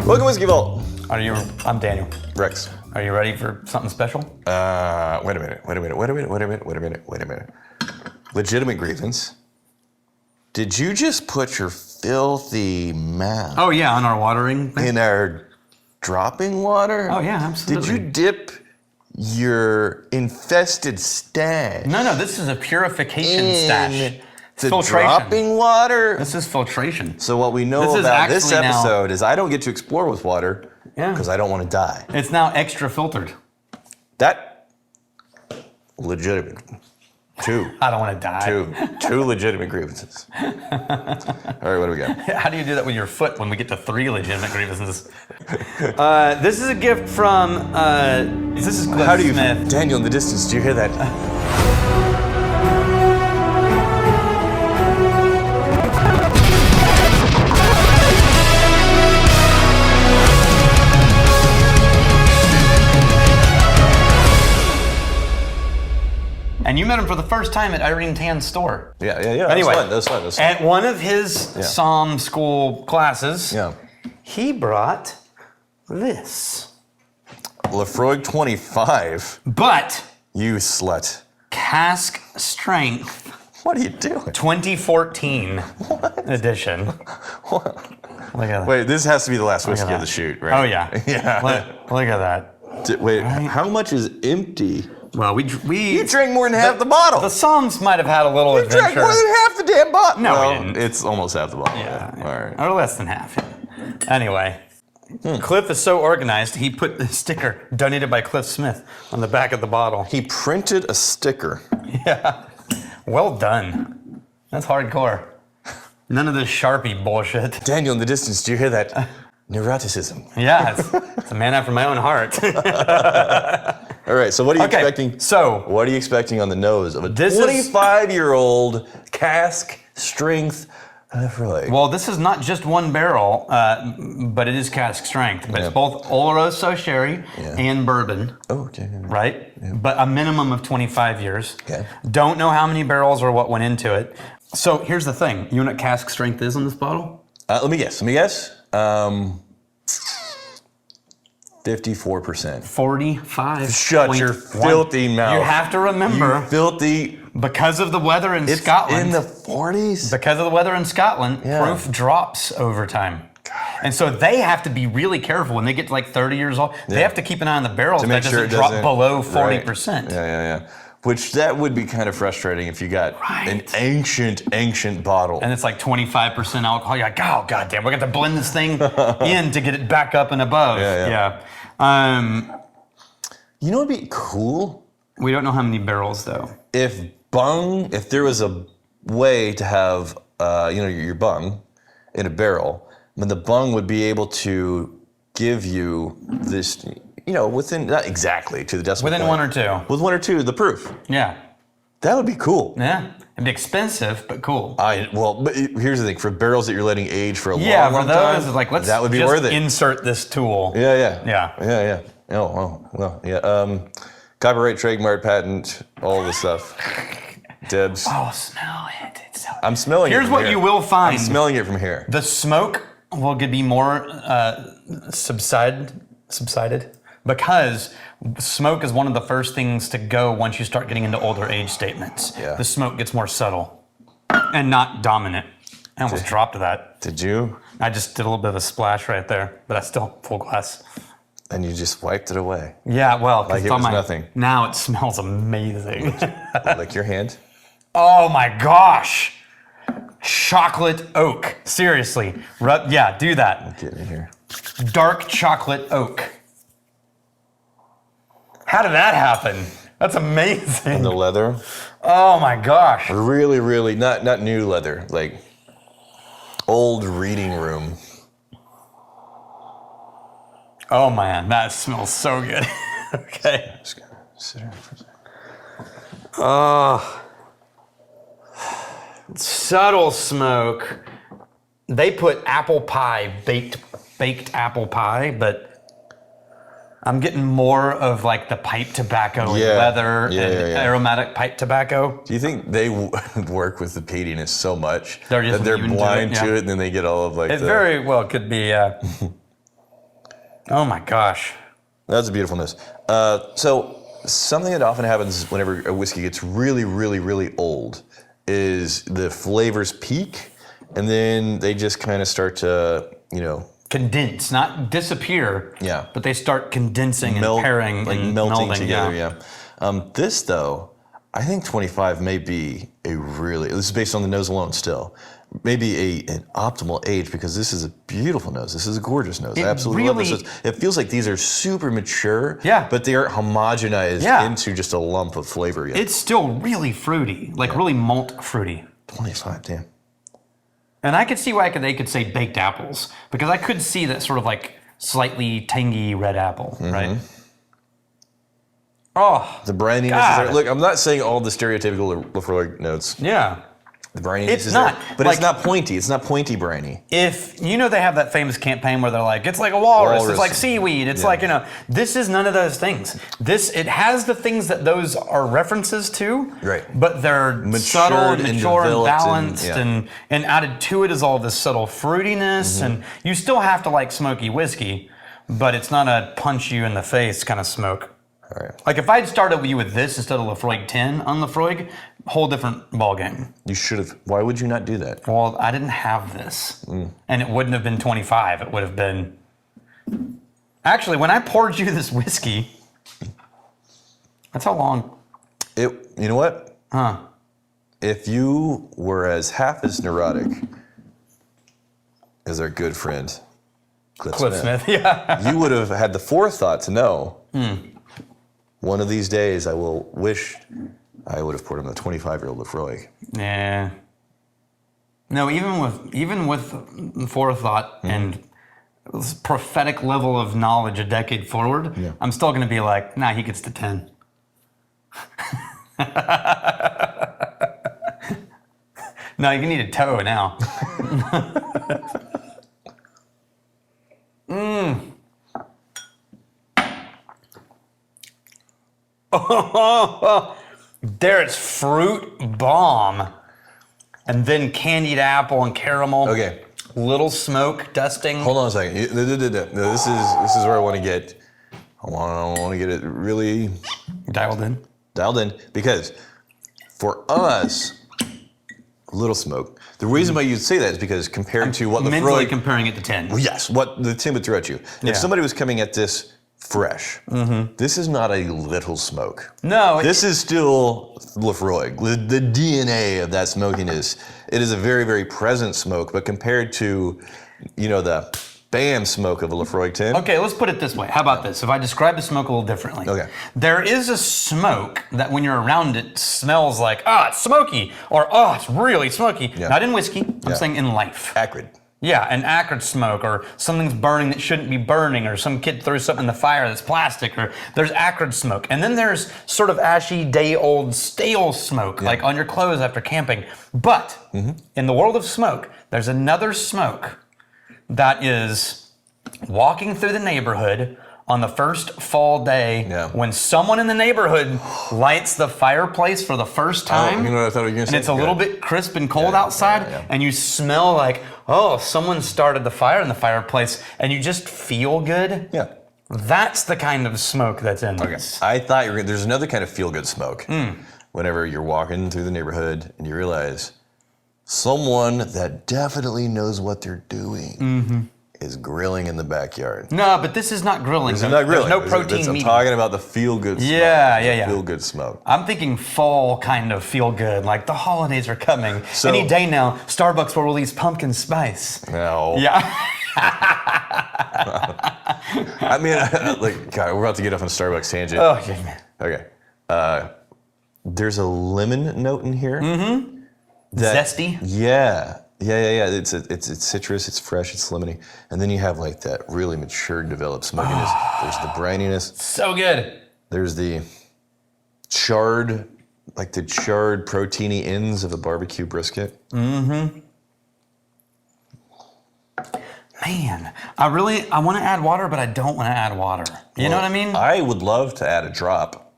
Welcome, Whiskey Vault. I'm Daniel. Rex. Are you ready for something special? Wait a minute. Legitimate grievance. Did you just put your filthy mouth Oh yeah, on our watering thing? in our dropping water? Oh yeah, absolutely. Did you dip your infested stash? No, this is a purification stash. It's The filtration. dropping water? This is filtration. So what we know This is about this actually now- episode is I don't get to explore with water because I don't want to die. It's now extra filtered. That legitimate. Two. I don't want to die. Two legitimate grievances. All right, what do we got? How do you do that with your foot when we get to 3 legitimate grievances? This is a gift from, this is Cliff How do you, Smith. Daniel, in the distance, do you hear that? And you met him for the first time at Irene Tan's store. Yeah. Anyway, that was fun. At one of his Psalm school classes, he brought this. Laphroaig 25. But You slut. Cask Strength What are you doing? 2014 edition. Look at that. Wait, this has to be the last whiskey that. of the shoot, right? Oh yeah. Yeah. Look at that. Wait, how much is empty? Well, You drank more than half the bottle. The Psalms might have had a little You adventure. drank more than half the damn bottle. No, we well, didn't. It's almost half the bottle. Yeah. All right. Or less than half. Anyway, Cliff is so organized, he put the sticker, donated by Cliff Smith, on the back of the bottle. He printed a sticker. Yeah. Well done. That's hardcore. None of this Sharpie bullshit. Daniel, in the distance, do you hear that? Neuroticism. Yeah, it's a man after my own heart. All right, so what are you expecting? So, What are you expecting on the nose of a This is- 25-year-old cask strength Laphroaig? well, this is not just one barrel, but it is cask strength. But it's both Oloroso sherry and bourbon, Oh, okay. right? But a minimum of 25 years. Okay. Don't know how many barrels or what went into it. So here's the thing. You know what cask strength is on this bottle? Let me guess. 54%. 45. Shut your filthy mouth. You have to remember, You filthy. because of the weather in It's Scotland. in the 40s? Because of the weather in Scotland, Yeah. proof drops over time. And so they have to be really careful when they get to like 30 years old. They have to keep an eye on the barrels To that make sure doesn't it drop doesn't- below right. 40%. Yeah. Which that would be kind of frustrating if you got an ancient bottle. And it's like 25% alcohol. You're like, oh, goddamn, we got to blend this thing in to get it back up and above. Yeah. You know what'd be cool? We don't know how many barrels, though. If there was a way to have, your bung in a barrel, then the bung would be able to give you this, within, not exactly to the decimal Within point. 1 or 2. With 1 or 2, the proof. Yeah. That would be cool. Yeah. It'd be expensive, but cool. But here's the thing: for barrels that you're letting age for a Yeah, long, for long those, time, like, let's that would be just worth it. insert this tool. Yeah. Oh, well, yeah. Copyright, trademark, patent, all this stuff. Dibs. Oh, smell it. It's so I'm smelling it. Here's from what here. you will find. I'm smelling it from here. The smoke will be more subsided because smoke is one of the first things to go once you start getting into older age statements. Yeah. The smoke gets more subtle and not dominant. I almost dropped that. Did you? I just did a little bit of a splash right there, but I still full glass. And you just wiped it away. Yeah, well, 'cause Like it's it on was my, nothing. Now it smells amazing. Like your hand. Oh my gosh. Chocolate oak. Seriously. Do that. Get in here. Dark chocolate oak. How did that happen? That's amazing. And the leather. Oh my gosh. Really, really not new leather. Like old reading room. Oh man, that smells so good. Okay. Just gonna sit here for a second. Oh. Subtle smoke. They put apple pie, baked apple pie, but I'm getting more of like the pipe tobacco and leather and aromatic pipe tobacco. Do you think they work with the peatiness so much They're just that they're immune to blind it, to yeah. it, and then they get all of like It very well could be. Oh my gosh. That's a beautiful nose. So something that often happens whenever a whiskey gets really, really, really old is the flavors peak, and then they just kind of start to, Condense, not disappear. Yeah. But they start condensing and pairing like and melting melding, together. Yeah. This though, I think 25 may be this is based on the nose alone still, maybe an optimal age, because this is a beautiful nose. This is a gorgeous nose. I absolutely love this. It feels like these are super mature, but they aren't homogenized into just a lump of flavor yet. It's still really fruity, like really malt fruity. 25, damn. And I could see why they could say baked apples, because I could see that sort of like slightly tangy red apple, right? Oh, the brininess is there. Look, I'm not saying all the stereotypical Laphroaig notes. Yeah. The brininess is not, there. But it's not pointy. It's not pointy briny. If, they have that famous campaign where they're like, it's like a walrus, it's like seaweed, it's like, this is none of those things. It has the things that those are references to, right? But they're subtle and mature and balanced, and added to it is all this subtle fruitiness, and you still have to like smoky whiskey, but it's not a punch you in the face kind of smoke. All right. Like if I'd started you with this instead of Laphroaig 10 on Laphroaig, whole different ballgame. You should have. Why would you not do that? Well, I didn't have this. And it wouldn't have been 25. It would have been... Actually, when I poured you this whiskey, that's how long... You know what? Huh. If you were half as neurotic as our good friend, Cliff Smith, yeah. you would have had the forethought to know... One of these days, I will wish I would have poured him a 25-year-old Laphroaig. Yeah. No, even with forethought and this prophetic level of knowledge a decade forward, I'm still going to be like, nah, he gets to 10. No, you need a toe now. There it's fruit bomb. And then candied apple and caramel. Okay. Little smoke dusting. Hold on a second. No, this is where I want to get. I want to get it really dialed in. Because for us, little smoke. The reason why you'd say that is because compared to what mentally Laphroaig, comparing it to 10. Well, yes, what the 10 would throw at you. If somebody was coming at this fresh, this is not a little smoke. No. This is still Laphroaig. The DNA of that smokiness. It is a very, very present smoke, but compared to, the bam smoke of a Laphroaig 10. Okay, let's put it this way. How about this? If I describe the smoke a little differently. Okay. There is a smoke that when you're around it smells like, it's smoky, or it's really smoky. Yeah. Not in whiskey, I'm saying in life. Acrid. Yeah, an acrid smoke, or something's burning that shouldn't be burning, or some kid threw something in the fire that's plastic, or there's acrid smoke. And then there's sort of ashy, day-old, stale smoke, like on your clothes after camping. But in the world of smoke, there's another smoke that is walking through the neighborhood on the first fall day when someone in the neighborhood lights the fireplace for the first time. You know what I thought you were going to say? And it's a little bit crisp and cold outside, and you smell like, someone started the fire in the fireplace, and you just feel good. Yeah. That's the kind of smoke that's in this. I thought there's another kind of feel-good smoke. Whenever you're walking through the neighborhood and you realize someone that definitely knows what they're doing is grilling in the backyard. No, but this is not grilling. This is not grilling. There's no protein I'm meat. talking about the feel-good smoke. Yeah. Feel-good smoke. I'm thinking fall kind of feel good, like the holidays are coming. So, any day now, Starbucks will release pumpkin spice. No. Yeah. I mean, God, we're about to get off on a Starbucks tangent. Oh, yeah, man. Okay. There's a lemon note in here. Zesty? Yeah. It's citrus, it's fresh, it's lemony. And then you have like that really mature, developed smokiness. There's the brininess. So good. There's the charred proteiny ends of a barbecue brisket. Man, I want to add water, but I don't want to add water. You know what I mean? I would love to add a drop,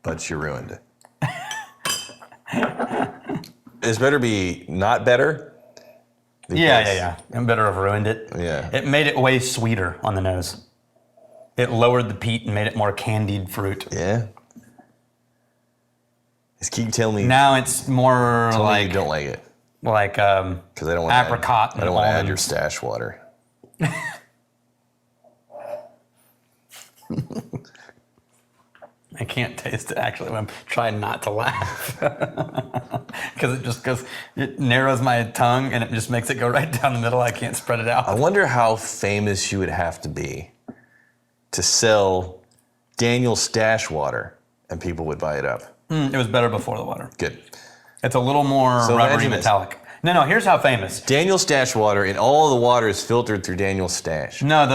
but you ruined it. It's better be not better. Yeah. I'm better have ruined it. Yeah. It made it way sweeter on the nose. it lowered the peat and made it more candied fruit. Yeah. Just keep telling me. Now it's more tell me like you don't like it. Like Because I don't want apricot. I don't want to add your stash water. I can't taste it actually. I'm trying not to laugh because it narrows my tongue and it just makes it go right down the middle. I can't spread it out. I wonder how famous you would have to be to sell Daniel stash water and people would buy it up. It was better before the water. Good. It's a little more So rubbery imagine this. metallic. No, here's how famous. Daniel stash water, and all the water is filtered through Daniel's stash. No,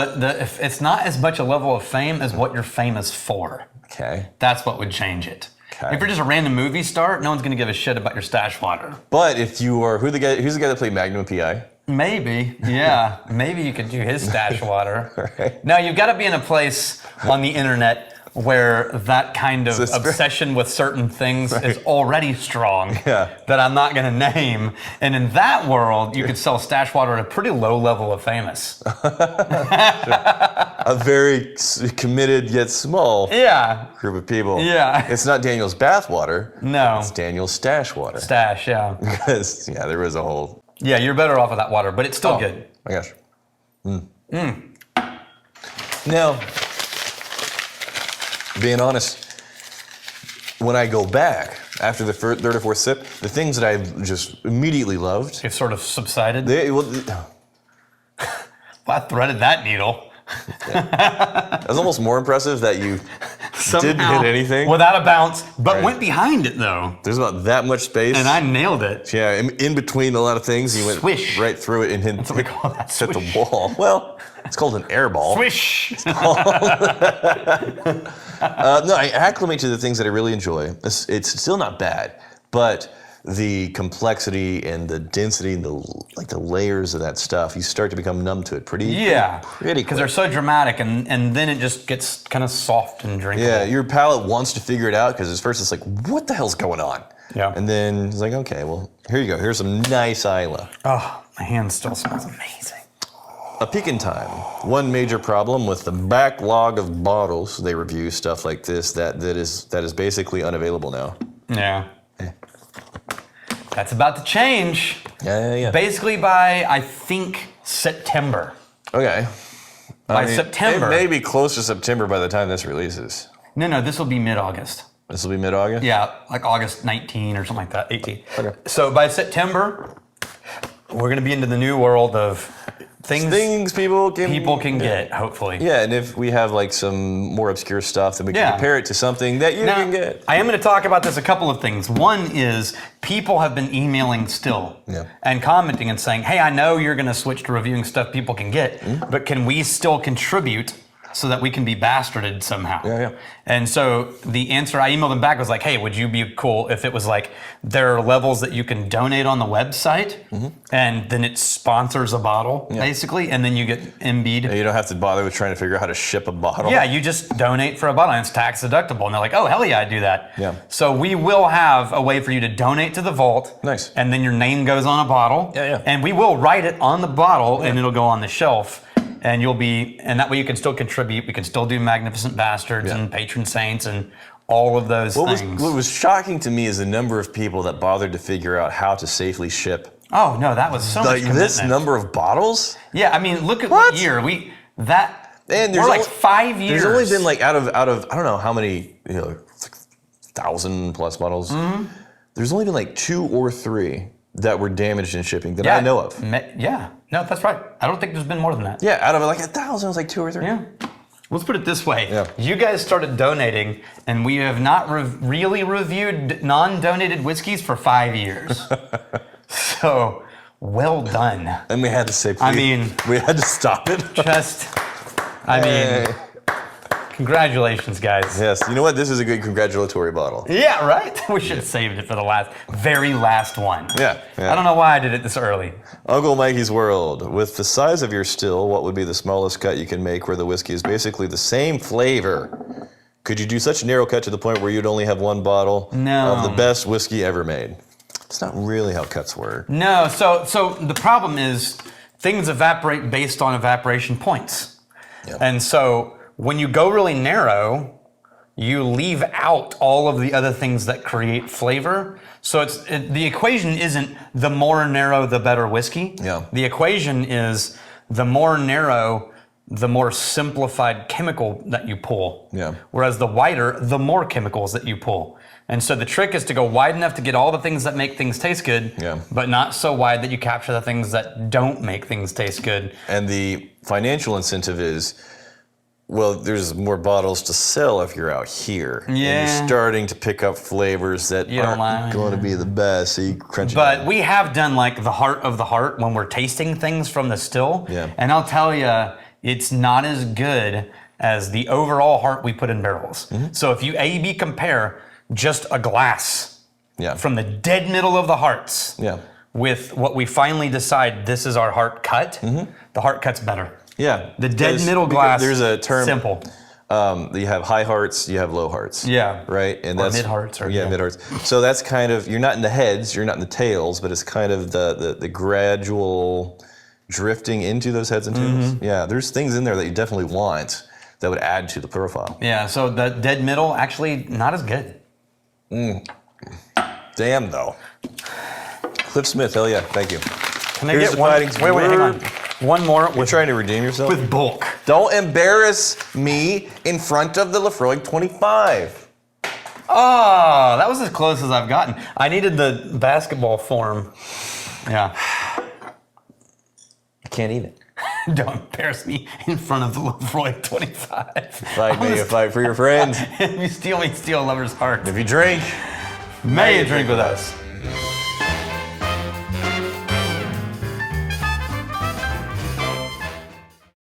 it's not as much a level of fame as what you're famous for. Okay. That's what would change it. Okay. If you're just a random movie star, no one's going to give a shit about your stash water. But if you are, who's the guy that played Magnum PI? Maybe, yeah. Maybe you could do his stash water. Right. Now, you've got to be in a place on the internet where that kind of So obsession with certain things is already strong that I'm not going to name. And in that world, you could sell stash water at a pretty low level of famous. A very committed yet small group of people. Yeah. It's not Daniel's bath water. No. It's Daniel's stash water. Stash, yeah. Because, there was a whole... Yeah, you're better off with that water, but it's still good. My gosh. Now, being honest, when I go back after the third or fourth sip, the things that I've just immediately loved, You've sort of subsided. well, I threaded that needle. it was almost more impressive that you didn't hit anything. Without a bounce, but Right. went behind it though. There's about that much space. And I nailed it. Yeah, in between a lot of things, you went Swish. right through it and hit, That's what we call that. hit the Swish. wall. Well, it's called an air ball. Swish. No, I acclimate to the things that I really enjoy. It's still not bad, but the complexity and the density and the layers of that stuff, you start to become numb to it pretty quick. Because they're so dramatic, and then it just gets kind of soft and drinkable. Yeah, your palate wants to figure it out because at first it's like, what the hell's going on? Yeah. And then it's like, okay, well, here you go. Here's some nice Islay. Oh, my hand still smells amazing. A peek in time. One major problem with the backlog of bottles they review, stuff like this, that is basically unavailable now. Yeah. That's about to change. Yeah. Basically by, I think, September. Okay. By September. It may be close to September by the time this releases. No, this will be mid-August. This will be mid-August? Yeah, like August 19 or something like that, 18. Okay. So by September, we're going to be into the new world of things people can get, hopefully. Yeah, and if we have like some more obscure stuff, then we can compare it to something that you can get. I am going to talk about this a couple of things. One is people have been emailing still and commenting and saying, hey, I know you're going to switch to reviewing stuff people can get, but can we still contribute so that we can be bastarded somehow? Yeah. And so the answer I emailed them back was like, hey, would you be cool if it was like there are levels that you can donate on the website and then it sponsors a bottle basically, and then you get MB'd. You don't have to bother with trying to figure out how to ship a bottle. Yeah, you just donate for a bottle and it's tax deductible. And they're like, oh, hell yeah, I do that. Yeah. So we will have a way for you to donate to the vault. Nice. And then your name goes on a bottle. Yeah. And we will write it on the bottle and it'll go on the shelf. And and that way you can still contribute. We can still do Magnificent Bastards and Patron Saints and all of those things. What was shocking to me is the number of people that bothered to figure out how to safely ship. Oh, no, that was so much commitment. This number of bottles? Yeah, I mean, look at what year. We're like 5 years. There's only been like out of I don't know how many, 1,000 plus bottles. There's only been like 2 or 3 that were damaged in shipping that I know of. Yeah, no, that's right. I don't think there's been more than that. Yeah, out of like 1,000, it was like 2 or 3. Yeah. Let's put it this way. Yeah. You guys started donating, and we have not really reviewed non-donated whiskeys for 5 years. So, well done. And we had to say, please, we had to stop it. Congratulations, guys. Yes, you know what? This is a good congratulatory bottle. Yeah, right? We should have saved it for the very last one. Yeah. I don't know why I did it this early. Uncle Mikey's World. With the size of your still, what would be the smallest cut you can make where the whiskey is basically the same flavor? Could you do such a narrow cut to the point where you'd only have one bottle of the best whiskey ever made? It's not really how cuts work. No, so the problem is things evaporate based on evaporation points. Yep. And so When you go really narrow, you leave out all of the other things that create flavor. So the equation isn't the more narrow, the better whiskey. Yeah. The equation is the more narrow, the more simplified chemical that you pull. Yeah. Whereas the wider, the more chemicals that you pull. And so the trick is to go wide enough to get all the things that make things taste good, but not so wide that you capture the things that don't make things taste good. And the financial incentive is, well, there's more bottles to sell if you're out here. Yeah. And you're starting to pick up flavors that aren't going to be the best, so you crunch it But down. we have done like the heart of the heart when we're tasting things from the still. Yeah. And I'll tell you, it's not as good as the overall heart we put in barrels. Mm-hmm. So if you A/B compare just a glass Yeah. from the dead middle of the hearts Yeah. with what we finally decide this is our heart cut, the heart cut's better. Yeah. The dead Because- middle because glass, There's a term. simple. You have high hearts, you have low hearts. Yeah. Right? And Or that's mid-hearts or- yeah, yeah. mid-hearts. So that's kind of, you're not in the heads, you're not in the tails, but it's kind of the gradual drifting into those heads and tails. Yeah, there's things in there that you definitely want that would add to the profile. Yeah, so the dead middle actually not as good. Damn though. Cliff Smith, hell yeah, thank you. Can I Here's get the one? fighting Wait, hang on. One more You're with trying to redeem yourself? bulk. Don't embarrass me in front of the Laphroaig 25. Oh, that was as close as I've gotten. I needed the basketball form. Yeah. I can't eat it. Don't embarrass me in front of the Laphroaig 25. Fight me, a fight for your friends. If you steal me, steal a lover's heart. If you drink, May you drink with us.